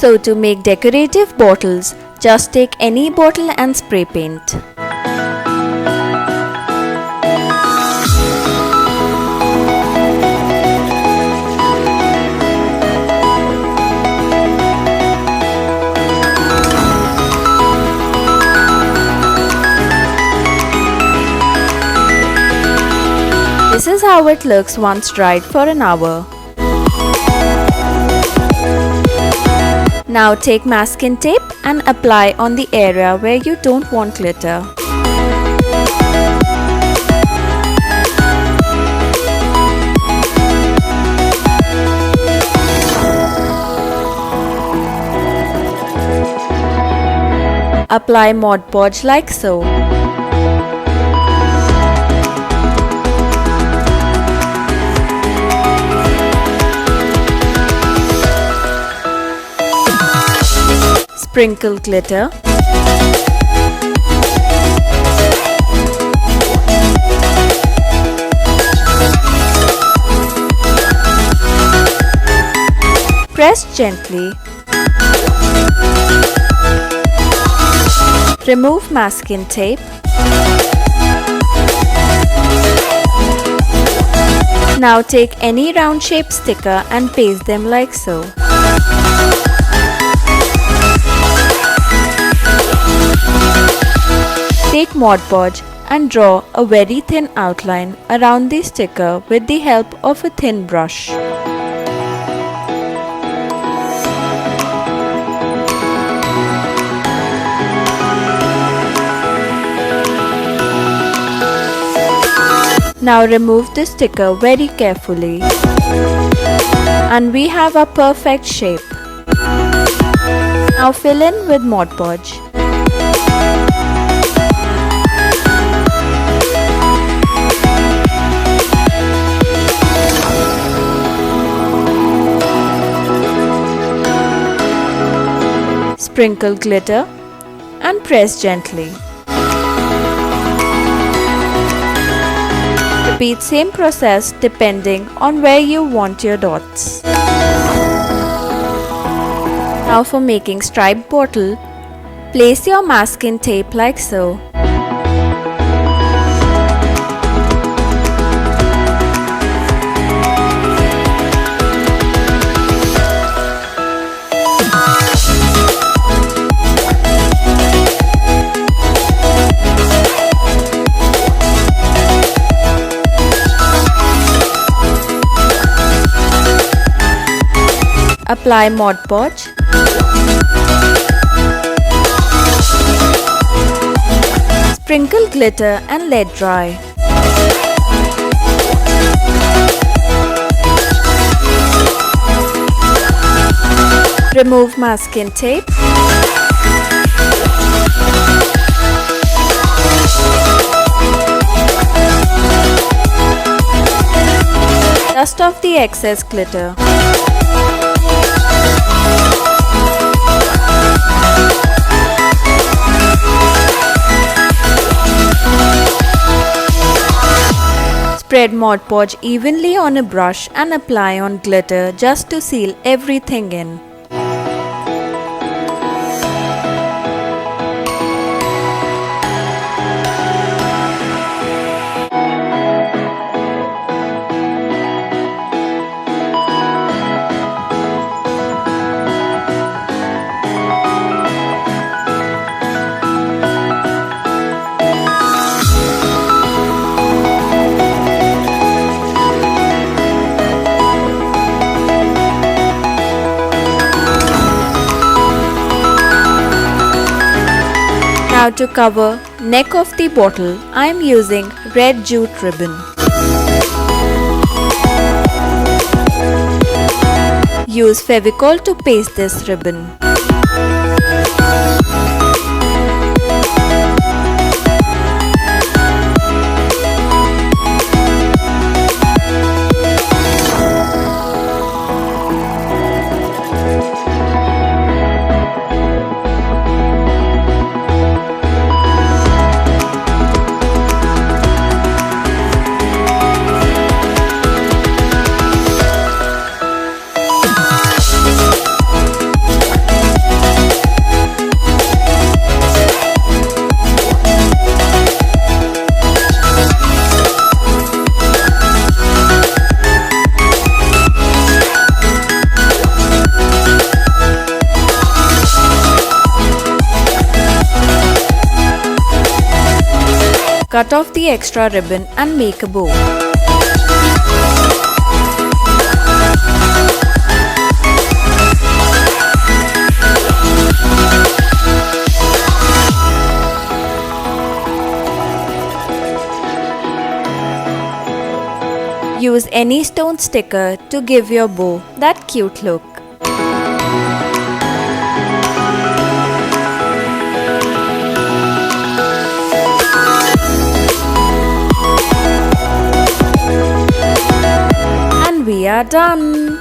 So to make decorative bottles, just take any bottle and spray paint. This is how it looks once dried for an hour. Now take masking tape and apply on the area where you don't want glitter. Apply Mod Podge like so. Sprinkle glitter. Press gently. Remove masking tape. Now take any round shape sticker and paste them like so. Take Mod Podge and draw a very thin outline around the sticker with the help of a thin brush. Now remove the sticker very carefully. And we have a perfect shape. Now fill in with Mod Podge. Sprinkle glitter and press gently. Repeat same process depending on where you want your dots. Now for making striped bottle, place your masking tape like so. Apply Mod Podge. Sprinkle glitter and let dry. Remove masking tape. Dust off the excess glitter. Spread Mod Podge evenly on a brush and apply on glitter just to seal everything in. Now to cover neck of the bottle, I am using red jute ribbon. Use Fevicol to paste this ribbon. Cut off the extra ribbon and make a bow. Use any stone sticker to give your bow that cute look. And we are done!